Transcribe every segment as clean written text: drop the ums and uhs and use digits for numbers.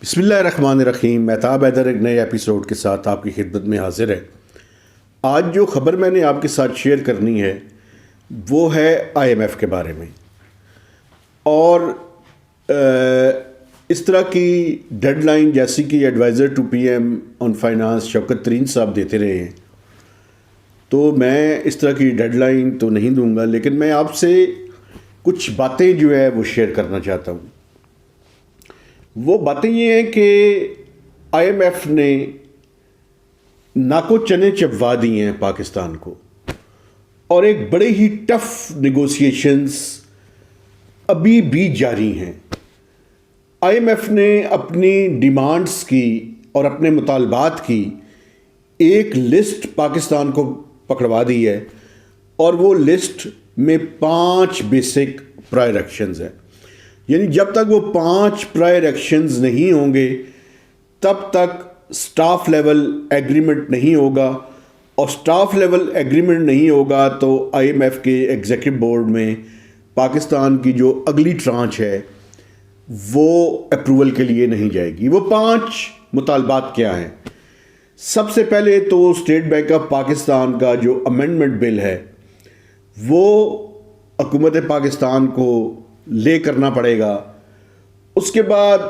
बिस्मिल्लाहिर्रहमानिर्रहीम। महताब हैदर एक नए एपिसोड के साथ आपकी खिदमत में हाजिर है। आज जो ख़बर मैंने आपके साथ शेयर करनी है वो है IMF के बारे में। और इस तरह की डेडलाइन जैसी कि adviser to PM on finance Shaukat Tarin साहब देते रहे हैं, तो मैं इस तरह की डेडलाइन तो नहीं दूंगा, लेकिन मैं आपसे कुछ बातें जो है वो शेयर करना चाहता हूँ। वो बातें ये हैं कि IMF ने नाको चने चबवा दिए हैं पाकिस्तान को, और एक बड़े ही टफ नेगोशिएशंस अभी भी जारी हैं। IMF ने अपनी डिमांड्स की और अपने मुतालबात की एक लिस्ट पाकिस्तान को पकड़वा दी है, और वो लिस्ट में 5 बेसिक प्रायर एक्शंस हैं। यानी जब तक वो 5 प्रायर एक्शंस नहीं होंगे तब तक स्टाफ लेवल एग्रीमेंट नहीं होगा, और स्टाफ लेवल एग्रीमेंट नहीं होगा तो IMF के एग्जीक्यूटिव बोर्ड में पाकिस्तान की जो अगली ट्रांच है वो अप्रूवल के लिए नहीं जाएगी। वो 5 मुतालबात क्या हैं? सबसे पहले तो स्टेट बैंक ऑफ पाकिस्तान का जो अमेंडमेंट बिल है वो हुकूमत पाकिस्तान को ले करना पड़ेगा। उसके बाद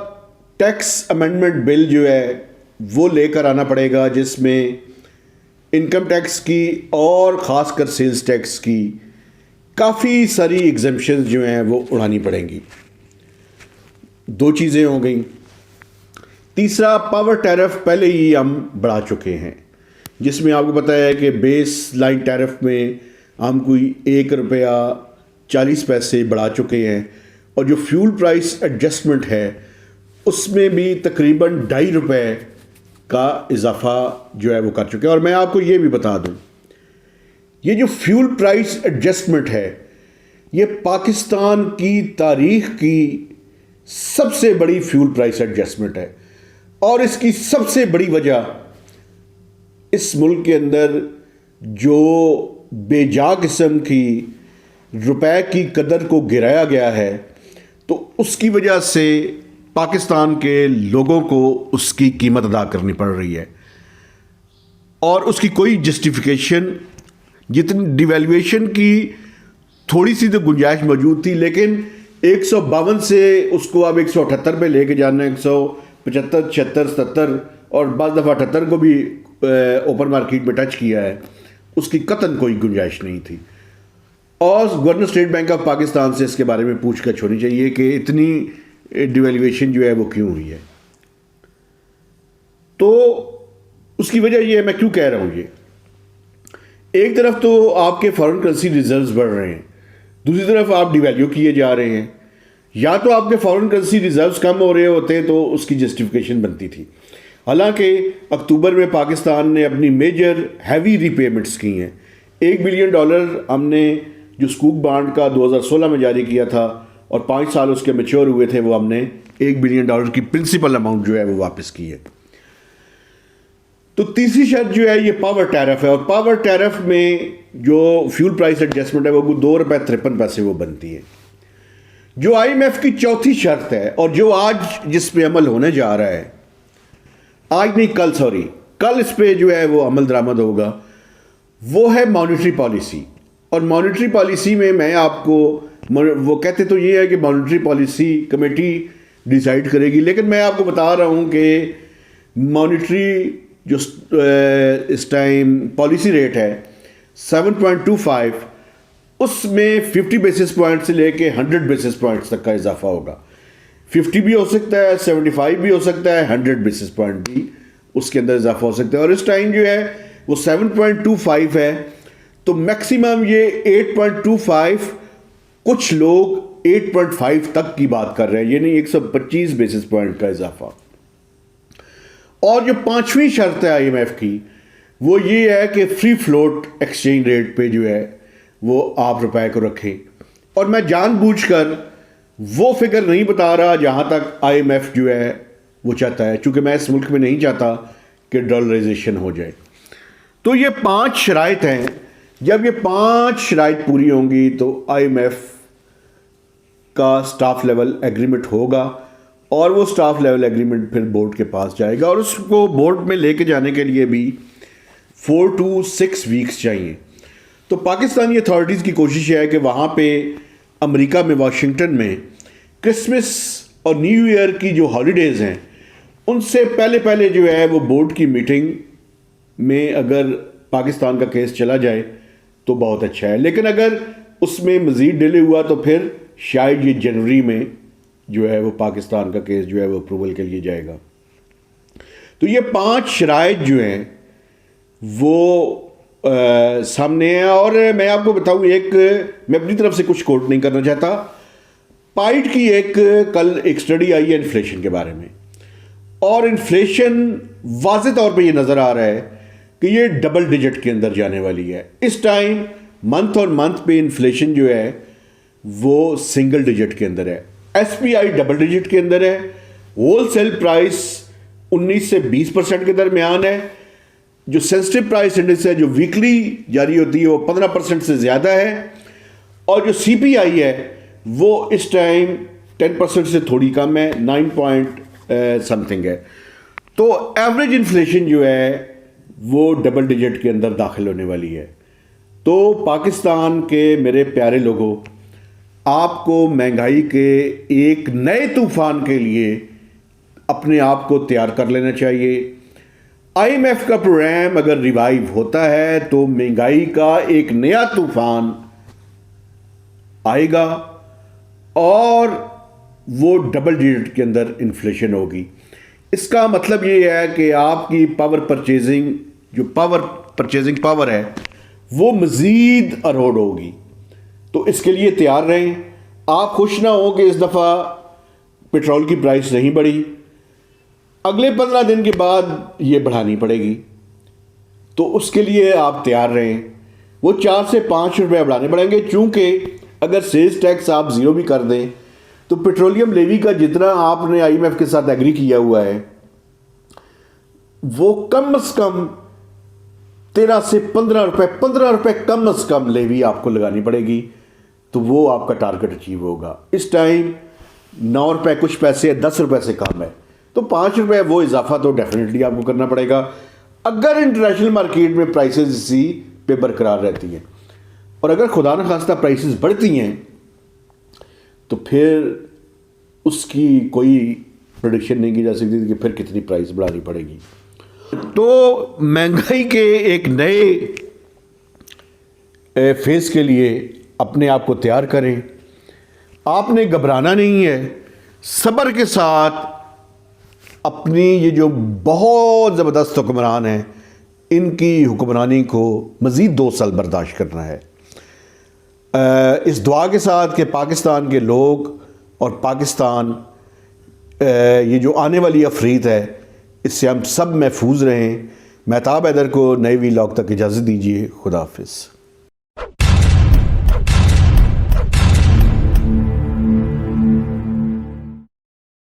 टैक्स अमेंडमेंट बिल जो है वो लेकर आना पड़ेगा, जिसमें इनकम टैक्स की और ख़ासकर सेल्स टैक्स की काफ़ी सारी एग्जेम्पशंस जो हैं वो उड़ानी पड़ेंगी। 2 चीज़ें हो गई। तीसरा, पावर टैरिफ पहले ही हम बढ़ा चुके हैं, जिसमें आपको पता है कि बेस लाइन टैरिफ में हम कोई ₹1.40 बढ़ा चुके हैं, और जो फ्यूल प्राइस एडजस्टमेंट है उसमें भी तकरीबन ₹2.5 का इजाफा जो है वो कर चुके हैं। और मैं आपको ये भी बता दूं, ये जो फ्यूल प्राइस एडजस्टमेंट है ये पाकिस्तान की तारीख की सबसे बड़ी फ्यूल प्राइस एडजस्टमेंट है, और इसकी सबसे बड़ी वजह इस मुल्क के अंदर जो बेजा किस्म की रुपए की कदर को गिराया गया है, तो उसकी वजह से पाकिस्तान के लोगों को उसकी कीमत अदा करनी पड़ रही है। और उसकी कोई जस्टिफिकेशन, जितनी डिवेल्यूएशन की थोड़ी सी तो गुंजाइश मौजूद थी, लेकिन 152 से उसको अब 178 पे लेके जाना, 175, 76, 77 और बाद दफ़ा 78 को भी ओपन मार्केट में टच किया है, उसकी कतन कोई गुंजाइश नहीं थी। और governor state bank of Pakistan से इसके बारे में पूछताछ होनी चाहिए कि इतनी डिवेल्यूएशन जो है वो क्यों हुई है। तो उसकी वजह ये है, मैं क्यों कह रहा हूँ ये, एक तरफ तो आपके फॉरेन करेंसी रिजर्व्स बढ़ रहे हैं, दूसरी तरफ आप डिवैल्यू किए जा रहे हैं। या तो आपके फॉरेन करेंसी रिजर्व्स कम हो रहे होते तो उसकी जस्टिफिकेशन बनती थी। हालांकि अक्टूबर में पाकिस्तान ने अपनी मेजर हैवी रीपेमेंट्स की हैं। $1 बिलियन हमने जो स्कूक बांड का 2016 में जारी किया था, और 5 साल उसके मैच्योर हुए थे, वो हमने $1 बिलियन की प्रिंसिपल अमाउंट जो है वो वापस की है। तो तीसरी शर्त जो है ये पावर टैरिफ है, और पावर टैरिफ में जो फ्यूल प्राइस एडजस्टमेंट है वो ₹2.53 वो बनती है। जो IMF की चौथी शर्त है, और जो आज जिस पे अमल होने जा रहा है, आज नहीं कल इस पे जो है वो अमल दरामद होगा, वो है मॉनेटरी पॉलिसी। और मॉनेटरी पॉलिसी में मैं आपको, वो कहते तो ये है कि मॉनेटरी पॉलिसी कमेटी डिसाइड करेगी, लेकिन मैं आपको बता रहा हूँ कि मॉनेटरी जो इस टाइम पॉलिसी रेट है 7.25, उसमें 50 बेसिस पॉइंट से लेके 100 बेसिस पॉइंट्स तक का इजाफा होगा। 50 भी हो सकता है, 75 भी हो सकता है, 100 बेसिस पॉइंट भी उसके अंदर इजाफा हो सकता है। और इस टाइम जो है वो 7.25 है, तो मैक्सिमम ये 8.25, कुछ लोग 8.5 तक की बात कर रहे हैं, यानी 125 बेसिस पॉइंट का इजाफा। और जो 5वीं शर्त है IMF की, वो ये है कि फ्री फ्लोट एक्सचेंज रेट पे जो है वो आप रुपए को रखें। और मैं जानबूझकर वो फिगर नहीं बता रहा जहां तक IMF जो है वो चाहता है, चूंकि मैं इस मुल्क में नहीं चाहता कि डॉलराइजेशन हो जाए। तो ये 5 शराइत हैं। जब ये 5 शराइत पूरी होंगी तो IMF का स्टाफ लेवल एग्रीमेंट होगा, और वो स्टाफ लेवल एग्रीमेंट फिर बोर्ड के पास जाएगा, और उसको बोर्ड में लेके जाने के लिए भी 4 to 6 वीक्स चाहिए। तो पाकिस्तानी अथॉरिटीज़ की कोशिश है कि वहाँ पे अमेरिका में, वाशिंगटन में क्रिसमस और न्यू ईयर की जो हॉलीडेज़ हैं उनसे पहले पहले जो है वो बोर्ड की मीटिंग में अगर पाकिस्तान का केस चला जाए तो बहुत अच्छा है, लेकिन अगर उसमें मज़ीद डिले हुआ तो फिर शायद ये जनवरी में जो है वो पाकिस्तान का केस जो है वो अप्रूवल के लिए जाएगा। तो ये 5 शराइत जो हैं वो सामने है। और मैं आपको बताऊं, मैं अपनी तरफ से कुछ कोट नहीं करना चाहता, पाइट की कल एक स्टडी आई है इन्फ्लेशन के बारे में, और इन्फ्लेशन वाज़ेह तौर पे ये नज़र आ रहा है कि ये डबल डिजिट के अंदर जाने वाली है। इस टाइम मंथ और मंथ पे इन्फ्लेशन जो है वो सिंगल डिजिट के अंदर है, एसपीआई डबल डिजिट के अंदर है, होलसेल प्राइस 19 से 20% के दरमियान है, जो सेंसिटिव प्राइस इंडेक्स है जो वीकली जारी होती है वो 15% से ज़्यादा है, और जो सीपीआई है वो इस टाइम 10% से थोड़ी कम है, 9 पॉइंट समथिंग है। तो एवरेज इन्फ्लेशन जो है वो डबल डिजिट के अंदर दाखिल होने वाली है। तो पाकिस्तान के मेरे प्यारे लोगों, आपको महंगाई के एक नए तूफान के लिए अपने आप को तैयार कर लेना चाहिए। आईएमएफ का प्रोग्राम अगर रिवाइव होता है तो महंगाई का एक नया तूफान आएगा और वो डबल डिजिट के अंदर इन्फ्लेशन होगी। इसका मतलब ये है कि आपकी जो परचेजिंग पावर है वो मज़ीद अरोड होगी। तो इसके लिए तैयार रहें। आप खुश ना हो कि इस दफ़ा पेट्रोल की प्राइस नहीं बढ़ी, अगले 15 दिन के बाद ये बढ़ानी पड़ेगी, तो उसके लिए आप तैयार रहें। वो 4 से 5 रुपये बढ़ाने पड़ेंगे, चूँकि अगर सेल्स टैक्स आप ज़ीरो भी कर दें तो पेट्रोलियम लेवी का जितना आपने आईएमएफ के साथ एग्री किया हुआ है वो कम से कम 13 से 15 रुपये कम से कम लेवी आपको लगानी पड़ेगी, तो वो आपका टारगेट अचीव होगा। इस टाइम 9 रुपये कुछ पैसे 10 रुपये से कम है, तो 5 रुपये वो इजाफा तो डेफिनेटली आपको करना पड़ेगा अगर इंटरनेशनल मार्केट में प्राइसेस इसी पे बरकरार रहती हैं। और अगर खुदा न खास्ता प्राइसेस बढ़ती हैं तो फिर उसकी कोई प्रेडिक्शन नहीं की जा सकती कि फिर कितनी प्राइस बढ़ानी पड़ेगी। तो महंगाई के एक नए फेज़ के लिए अपने आप को तैयार करें। आपने घबराना नहीं है, सब्र के साथ अपनी ये जो बहुत ज़बरदस्त हुक्मरान हैं इनकी हुक्मरानी को मज़ीद 2 साल बर्दाश्त करना है। इस दुआ के साथ कि पाकिस्तान के लोग और पाकिस्तान ये जो आने वाली अफरीत है इससे हम सब महफूज रहें। महताब हैदर को नए वीलॉग तक इजाज़त दीजिए। खुदा हाफिज़।